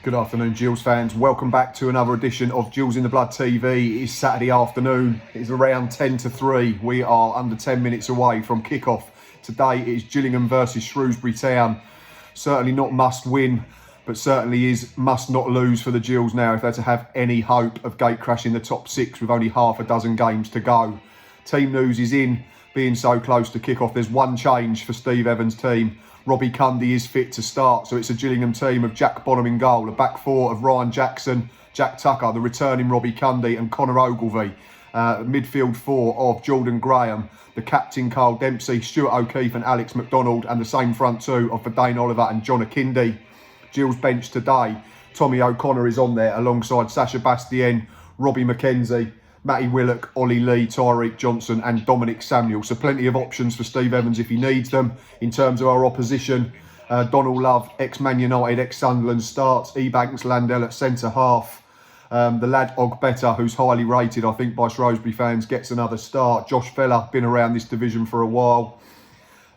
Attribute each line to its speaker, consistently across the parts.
Speaker 1: Good afternoon, Gills fans. Welcome back to another edition of Gills in the Blood TV. It is Saturday afternoon. It is around 10 to 3. We are under 10 minutes away from kick-off. Today it is Gillingham versus Shrewsbury Town. Certainly not must win, but certainly is must not lose for the Gills now if they're to have any hope of gate crashing the top six with only half a dozen games to go. Team news is in, being so close to kick-off. There's one change for Steve Evans' team. Robbie Cundy is fit to start, so it's a Gillingham team of Jack Bonham in goal, a back four of Ryan Jackson, Jack Tucker, the returning Robbie Cundy and Connor Ogilvie, midfield four of Jordan Graham, the captain Carl Dempsey, Stuart O'Keefe and Alex McDonald, and the same front two of Verdane Oliver and John Akindi. Gills bench today, Tommy O'Connor is on there alongside Sasha Bastien, Robbie McKenzie, Matty Willock, Ollie Lee, Tyreek Johnson and Dominic Samuel. So plenty of options for Steve Evans if he needs them. In terms of our opposition, Donald Love, ex-Man United, ex-Sunderland starts. Ebanks Landell at centre half. The lad Ogbeta, who's highly rated, I think, by Shrewsbury fans, gets another start. Josh Fella, been around this division for a while.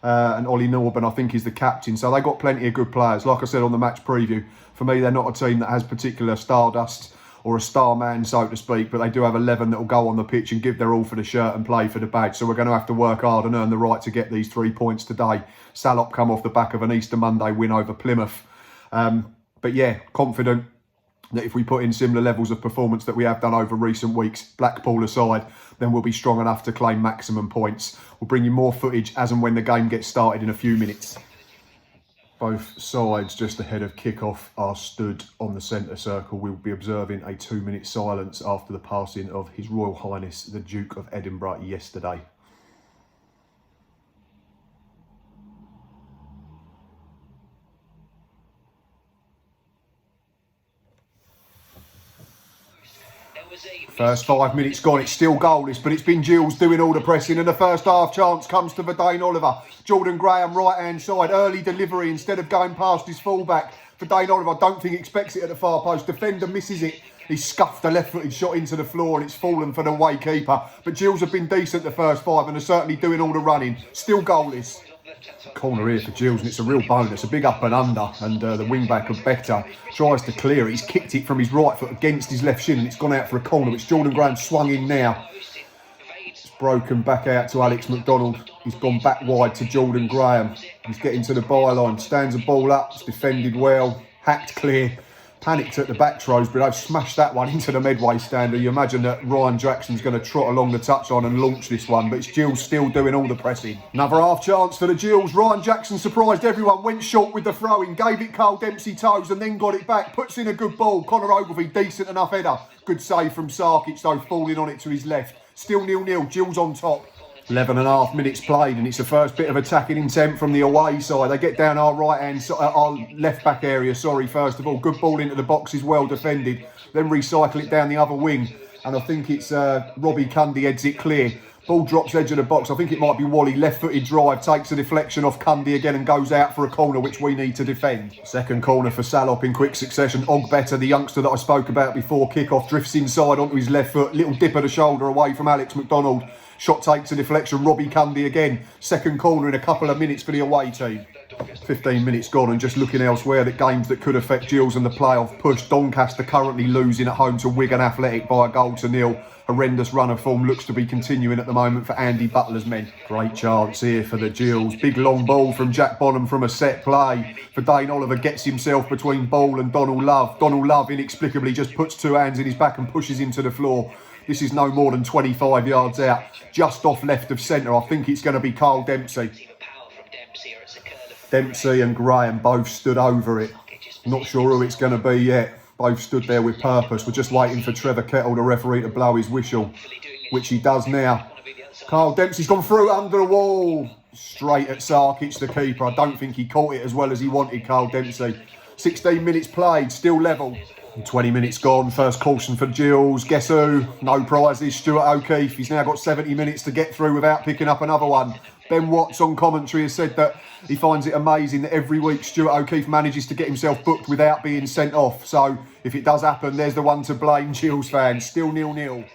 Speaker 1: And Ollie Norburn, I think, is the captain. So they've got plenty of good players. Like I said on the match preview, for me, they're not a team that has particular stardust or a star man, so to speak, but they do have 11 that will go on the pitch and give their all for the shirt and play for the badge. So we're going to have to work hard and earn the right to get these 3 points today. Salop come off the back of an Easter Monday win over Plymouth. But yeah, confident that if we put in similar levels of performance that we have done over recent weeks, Blackpool aside, then we'll be strong enough to claim maximum points. We'll bring you more footage as and when the game gets started in a few minutes. Both sides just ahead of kick-off are stood on the centre circle. We'll be observing a 2-minute silence after the passing of His Royal Highness the Duke of Edinburgh yesterday. First 5 minutes gone, it's still goalless, but it's been Gills doing all the pressing, and the first half chance comes to Verdane Oliver. Jordan Graham, right-hand side, early delivery instead of going past his fullback. Verdane Oliver, I don't think he expects it at the far post. Defender misses it. He scuffed a left-footed shot into the floor and it's fallen for the away keeper. But Gills have been decent the first 5 and are certainly doing all the running. Still goalless. Corner here for Gills, and it's a real bonus, a big up and under, and the wing-back of Better tries to clear it. He's kicked it from his right foot against his left shin and it's gone out for a corner, which Jordan Graham swung in now. It's broken back out to Alex McDonald. He's gone back wide to Jordan Graham. He's getting to the byline, stands the ball up, it's defended well, hacked clear. Panicked at the back, Shrewsbury. They've smashed that one into the Medway stander. You imagine that Ryan Jackson's going to trot along the touchline and launch this one, but it's Gills still doing all the pressing. Another half chance for the Gills. Ryan Jackson surprised everyone, went short with the throw-in, gave it Carl Dempsey toes and then got it back. Puts in a good ball. Connor Ogilvie, decent enough header. Good save from Sarkic, though, falling on it to his left. Still 0-0, Gills on top. 11.5 minutes played, and it's the first bit of attacking intent from the away side. They get down our our left back area, first of all. Good ball into the box is well defended. Then recycle it down the other wing. And I think it's Robbie Cundy heads it clear. Ball drops edge of the box. I think it might be Wally. Left-footed drive, takes a deflection off Cundy again and goes out for a corner, which we need to defend. Second corner for Salop in quick succession. Ogbeta, the youngster that I spoke about before kick-off, drifts inside onto his left foot. Little dip of the shoulder away from Alex McDonald. Shot takes a deflection, Robbie Cundy again. Second corner in a couple of minutes for the away team. 15 minutes gone and just looking elsewhere at games that could affect Gills and the playoff push. Doncaster currently losing at home to Wigan Athletic by 1-0. Horrendous run of form looks to be continuing at the moment for Andy Butler's men. Great chance here for the Gills. Big long ball from Jack Bonham from a set play. Verdane Oliver gets himself between ball and Donald Love. Donald Love inexplicably just puts 2 hands in his back and pushes him to the floor. This is no more than 25 yards out, just off left of centre. I think it's going to be Carl Dempsey. Dempsey and Graham both stood over it. Not sure who it's going to be yet. Both stood there with purpose. We're just waiting for Trevor Kettle, the referee, to blow his whistle, which he does now. Carl Dempsey's gone through under the wall. Straight at Sarkic, the keeper. I don't think he caught it as well as he wanted, Carl Dempsey. 16 minutes played, still level. 20 minutes gone, first caution for Gills. Guess who? No prizes, Stuart O'Keefe. He's now got 70 minutes to get through without picking up another one. Ben Watts on commentary has said that he finds it amazing that every week Stuart O'Keefe manages to get himself booked without being sent off. So if it does happen, there's the one to blame, Gills fans. Still 0-0.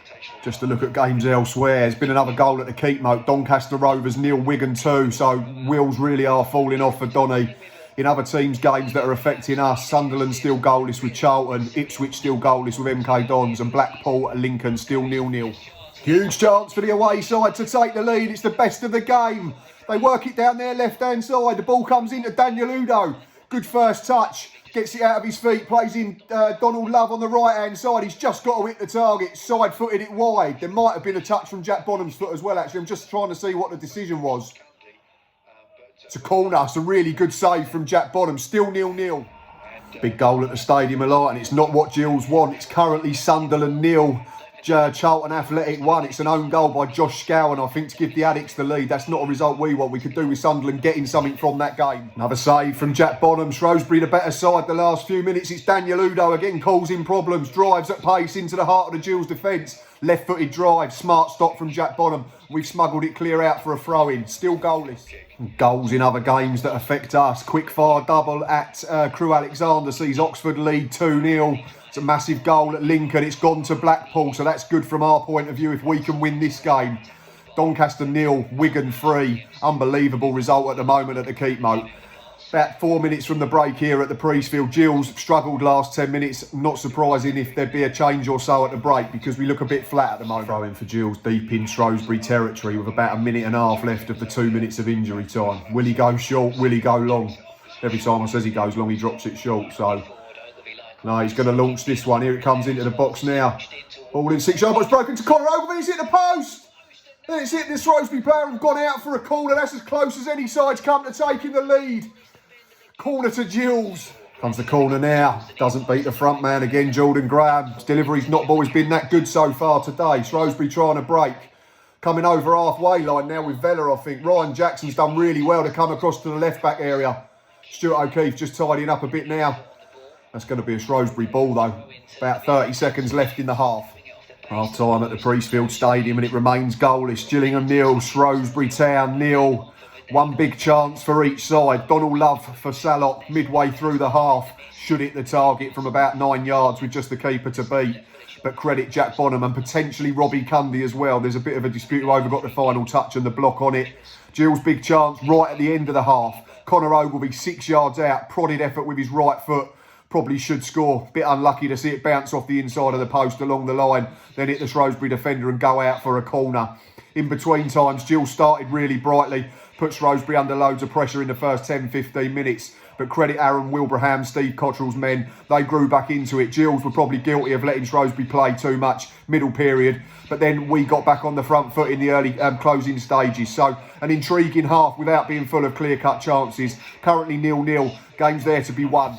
Speaker 1: Just to look at games elsewhere, there's been another goal at the Keepmoat. Doncaster Rovers 0, Wigan 2. So wheels really are falling off for Donny. In other teams' games that are affecting us, Sunderland still goalless with Charlton, Ipswich still goalless with MK Dons, and Blackpool and Lincoln still 0-0. Huge chance for the away side to take the lead. It's the best of the game. They work it down their left-hand side. The ball comes into Daniel Udo. Good first touch. Gets it out of his feet. Plays in Donald Love on the right-hand side. He's just got to hit the target. Side-footed it wide. There might have been a touch from Jack Bonham's foot as well, actually. I'm just trying to see what the decision was. It's a corner. It's a really good save from Jack Bonham. Still 0-0. Big goal at the Stadium of Light, and it's not what Gills want. It's currently Sunderland 0. Charlton Athletic 1. It's an own goal by Josh Scowen, I think, to give the Addicts the lead. That's not a result we want. We could do with Sunderland getting something from that game. Another save from Jack Bonham. Shrewsbury the better side the last few minutes. It's Daniel Udo again, causing problems. Drives at pace into the heart of the Gills defence. Left-footed drive. Smart stop from Jack Bonham. We've smuggled it clear out for a throw-in. Still goalless. Goals in other games that affect us. Quick-fire double at Crewe Alexander sees Oxford lead 2-0. It's a massive goal at Lincoln. It's gone to Blackpool, so that's good from our point of view if we can win this game. Doncaster 0, Wigan 3. Unbelievable result at the moment at the Keepmoat. About 4 minutes from the break here at the Priestfield. Gills struggled last 10 minutes. Not surprising if there'd be a change or so at the break because we look a bit flat at the moment. Throwing for Gills deep in Shrewsbury territory with about a minute and a half left of the 2 minutes of injury time. Will he go short? Will he go long? Every time I says he goes long, he drops it short. So, no, he's going to launch this one. Here it comes into the box now. Ball in 6 yard, but it's broken to Connor Ogilvie. He's hit the post. Then it's hit the Shrewsbury player and gone out for a corner. That's as close as any side's come to taking the lead. Corner to Gills. Comes the corner now. Doesn't beat the front man again, Jordan Graham. His delivery's not always been that good so far today. Shrewsbury trying to break. Coming over halfway line now with Vella, I think. Ryan Jackson's done really well to come across to the left-back area. Stuart O'Keefe just tidying up a bit now. That's going to be a Shrewsbury ball, though. About 30 seconds left in the half. Half-time at the Priestfield Stadium, and it remains goalless. Gillingham 0, Shrewsbury Town 0. One big chance for each side. Donald Love for Salop midway through the half. Should hit the target from about 9 yards with just the keeper to beat. But credit Jack Bonham and potentially Robbie Cundy as well. There's a bit of a dispute who over got the final touch and the block on it. Gills' big chance right at the end of the half. Connor Ogilvie 6 yards out. Prodded effort with his right foot. Probably should score. Bit unlucky to see it bounce off the inside of the post along the line. Then hit the Shrewsbury defender and go out for a corner. In between times, Gills started really brightly. Put Shrewsbury under loads of pressure in the first 10-15 minutes. But credit Aaron Wilbraham, Steve Cottrell's men. They grew back into it. Gills were probably guilty of letting Shrewsbury play too much middle period. But then we got back on the front foot in the early closing stages. So an intriguing half without being full of clear-cut chances. Currently 0-0. Game's there to be won.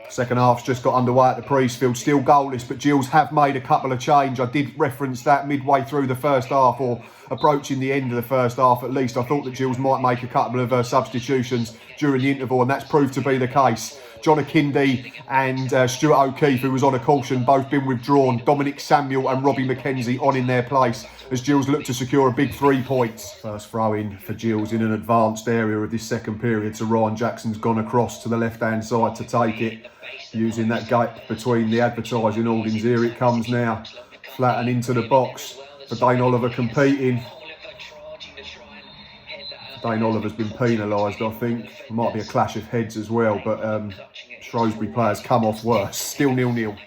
Speaker 1: Second half's just got underway at the Priestfield. Still goalless, but Gills have made a couple of changes. I did reference that midway through the first half, or approaching the end of the first half at least. I thought that Gills might make a couple of substitutions during the interval, and that's proved to be the case. John Akindi and Stuart O'Keefe, who was on a caution, both been withdrawn. Dominic Samuel and Robbie McKenzie on in their place as Gills look to secure a big 3 points. First throw in for Gills in an advanced area of this second period. So Ryan Jackson's gone across to the left-hand side to take it. Using that gap between the advertising holdings. Here it comes now. Flat and into the box for Dane Oliver competing. Dane Oliver's been penalised, I think. Might be a clash of heads as well, but Shrewsbury players come off worse. Still 0-0.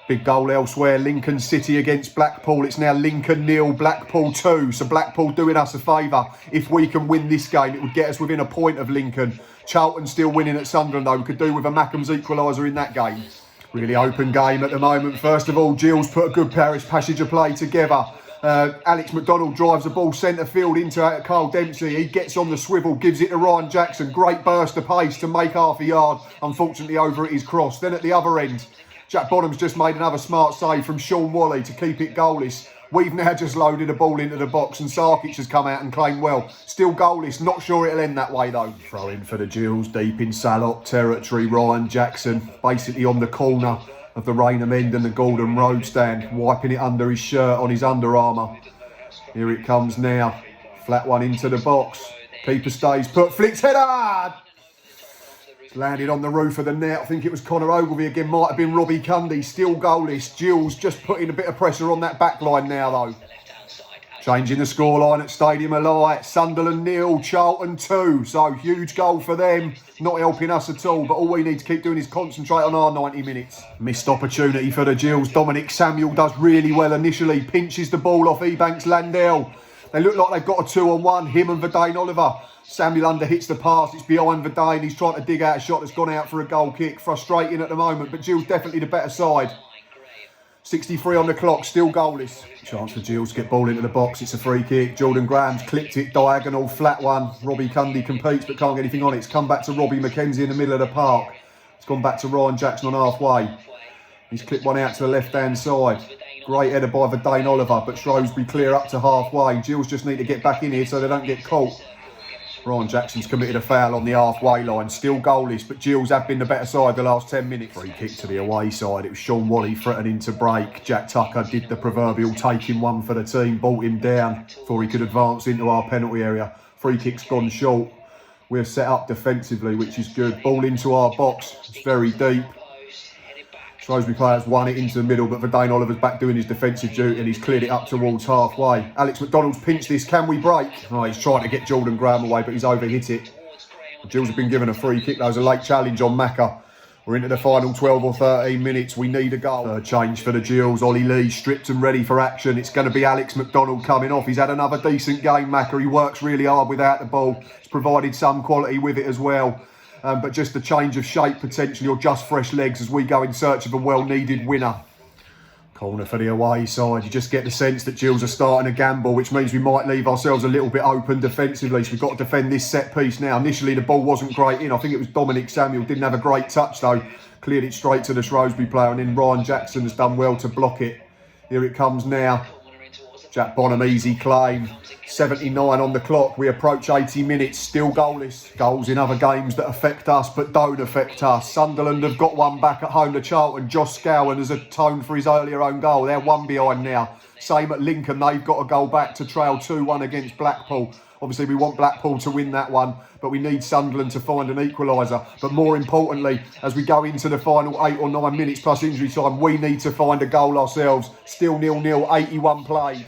Speaker 1: Big goal elsewhere. Lincoln City against Blackpool. It's now Lincoln 0, Blackpool 2. So Blackpool doing us a favour. If we can win this game, it would get us within a point of Lincoln. Charlton still winning at Sunderland, though. We could do with a Mackham's equaliser in that game. Really open game at the moment. First of all, Gills put a good Parish passage of play together. Alex McDonald drives the ball centre field into Carl Dempsey. He gets on the swivel, gives it to Ryan Jackson. Great burst of pace to make half a yard. Unfortunately, over at his cross. Then at the other end, Jack Bonham's just made another smart save from Sean Wally to keep it goalless. We've now just loaded a ball into the box and Sarkic has come out and claimed well. Still goalless, not sure it'll end that way though. Throw in for the Gills, deep in Salop territory. Ryan Jackson basically on the corner of the Rainham end and the Gordon Road stand, wiping it under his shirt on his Under Armour. Here it comes now. Flat one into the box. Keeper stays put, flicks header! Landed on the roof of the net. I think it was Connor Ogilvie again. Might have been Robbie Cundy. Still goalless. Gills just putting a bit of pressure on that back line now, though. Changing the scoreline at Stadium of Light. Sunderland 0, Charlton 2. So huge goal for them. Not helping us at all, but all we need to keep doing is concentrate on our 90 minutes. Missed opportunity for the Gills. Dominic Samuel does really well initially. Pinches the ball off Ebanks Landell. They look like they've got a 2-on-1. Him and Verdane Oliver. Samuel underhits the pass. It's behind Verdane. He's trying to dig out a shot that's gone out for a goal kick. Frustrating at the moment, but Gills definitely the better side. 63 on the clock, still goalless. Chance for Gills to get ball into the box. It's a free kick. Jordan Graham's clipped it diagonal, flat one. Robbie Cundy competes but can't get anything on it. It's come back to Robbie McKenzie in the middle of the park. It's gone back to Ryan Jackson on halfway. He's clipped one out to the left-hand side. Great header by Verdane Oliver, but Shrewsbury clear up to halfway. Gills just need to get back in here so they don't get caught. Ryan Jackson's committed a foul on the halfway line. Still goalless, but Gills have been the better side the last 10 minutes. Free kick to the away side. It was Sean Wally threatening to break. Jack Tucker did the proverbial taking one for the team, brought him down before he could advance into our penalty area. Free kick's gone short. We're set up defensively, which is good. Ball into our box. It's very deep. Shrewsbury players won it into the middle, but Verdane Oliver's back doing his defensive duty and he's cleared it up towards halfway. Alex McDonald's pinched this. Can we break? Oh, he's trying to get Jordan Graham away, but he's overhit it. Gills have been given a free kick. That was a late challenge on Macca. We're into the final 12 or 13 minutes. We need a goal. Change for the Gills. Ollie Lee stripped and ready for action. It's going to be Alex McDonald coming off. He's had another decent game, Macca. He works really hard without the ball. He's provided some quality with it as well. But just a change of shape potentially, or just fresh legs as we go in search of a well-needed winner. Corner for the away side. You just get the sense that Gills are starting a gamble, which means we might leave ourselves a little bit open defensively. So we've got to defend this set piece now. Initially, the ball wasn't great in. I think it was Dominic Samuel. Didn't have a great touch though. Cleared it straight to the Shrewsbury player, and then Ryan Jackson has done well to block it. Here it comes now. Jack Bonham, easy claim. 79 on the clock. We approach 80 minutes, still goalless. Goals in other games that affect us but don't affect us. Sunderland have got one back at home to Charlton. Josh Scowen has atoned for his earlier own goal. They're one behind now. Same at Lincoln. They've got to go back to trail 2-1 against Blackpool. Obviously, we want Blackpool to win that one, but we need Sunderland to find an equaliser. But more importantly, as we go into the final 8 or 9 minutes plus injury time, we need to find a goal ourselves. Still 0-0, 81 played.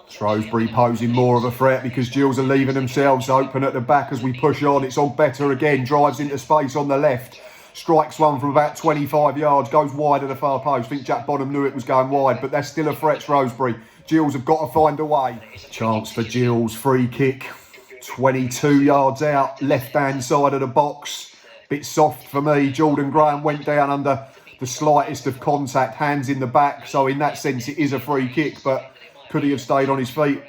Speaker 1: Shrewsbury posing more of a threat because Gills are leaving themselves open at the back as we push on. It's all better again. Drives into space on the left. Strikes one from about 25 yards. Goes wide of the far post. I think Jack Bonham knew it was going wide, but that's still a threat, Shrewsbury. Gills have got to find a way. Chance for Gills. Free kick. 22 yards out. Left-hand side of the box. Bit soft for me. Jordan Graham went down under the slightest of contact. Hands in the back. So in that sense, it is a free kick, but could he have stayed on his feet?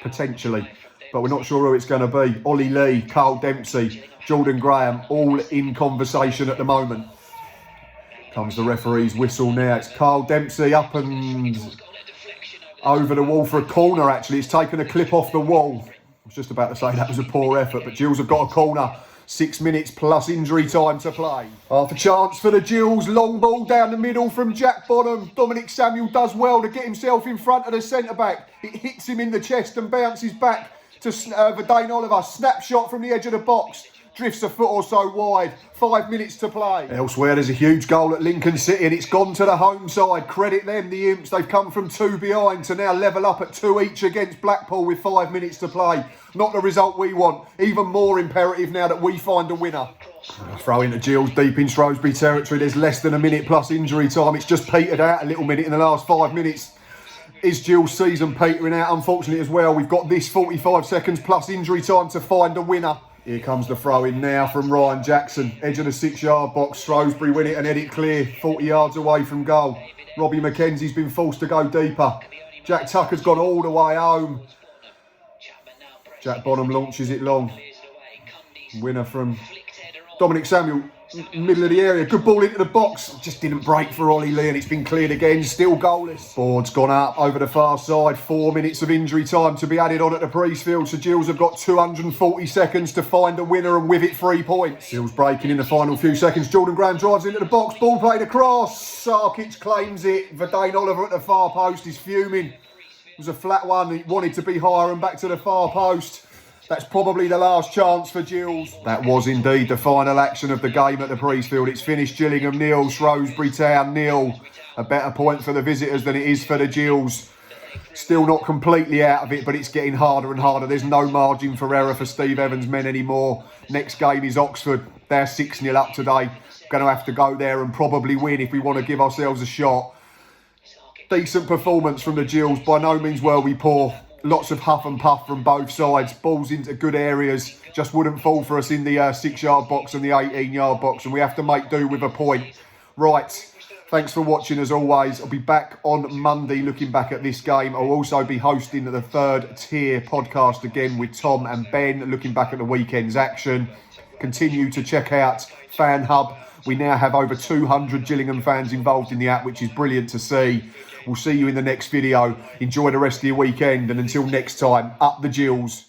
Speaker 1: Potentially. But we're not sure who it's going to be. Ollie Lee, Carl Dempsey, Jordan Graham, all in conversation at the moment. Comes the referee's whistle now. It's Carl Dempsey up and over the wall for a corner, actually. It's taken a clip off the wall. I was just about to say that was a poor effort, but Gills have got a corner. 6 minutes plus injury time to play. Half a chance for the Gills. Long ball down the middle from Jack Bonham. Dominic Samuel does well to get himself in front of the centre-back. It hits him in the chest and bounces back to Verdane Oliver. Snapshot from the edge of the box. Drifts a foot or so wide. 5 minutes to play. Elsewhere, there's a huge goal at Lincoln City and it's gone to the home side. Credit them, the Imps. They've come from 2 behind to now level up at 2 each against Blackpool with 5 minutes to play. Not the result we want. Even more imperative now that we find a winner. Throw into Gills deep in Shrewsbury territory. There's less than a minute plus injury time. It's just petered out a little minute in the last 5 minutes. Is Gills' season petering out? Unfortunately as well. We've got this 45 seconds plus injury time to find a winner. Here comes the throw in now from Ryan Jackson. Edge of the 6-yard box. Shrewsbury win it and head it clear. 40 yards away from goal. Robbie McKenzie's been forced to go deeper. Jack Tucker's gone all the way home. Jack Bonham launches it long. Winner from Dominic Samuel. Middle of the area. Good ball into the box. Just didn't break for Ollie Lee and it's been cleared again. Still goalless. Board's gone up over the far side. 4 minutes of injury time to be added on at the Priestfield. So Gills have got 240 seconds to find a winner and with it 3 points. Gills breaking in the final few seconds. Jordan Graham drives into the box. Ball played across. Sarkic claims it. Verdane Oliver at the far post is fuming. It was a flat one. He wanted to be higher and back to the far post. That's probably the last chance for Gills. That was indeed the final action of the game at the Priestfield. It's finished Gillingham 0, Shrewsbury Town 0. A better point for the visitors than it is for the Gills. Still not completely out of it, but it's getting harder and harder. There's no margin for error for Steve Evans' men anymore. Next game is Oxford. They're 6-0 up today. Going to have to go there and probably win if we want to give ourselves a shot. Decent performance from the Gills. By no means were we poor. Lots of huff and puff from both sides. Balls into good areas. Just wouldn't fall for us in the 6-yard box and the 18-yard box. And we have to make do with a point. Right. Thanks for watching as always. I'll be back on Monday looking back at this game. I'll also be hosting the Third Tier podcast again with Tom and Ben, looking back at the weekend's action. Continue to check out Fan Hub. We now have over 200 Gillingham fans involved in the app, which is brilliant to see. We'll see you in the next video. Enjoy the rest of your weekend, and until next time, up the Gills.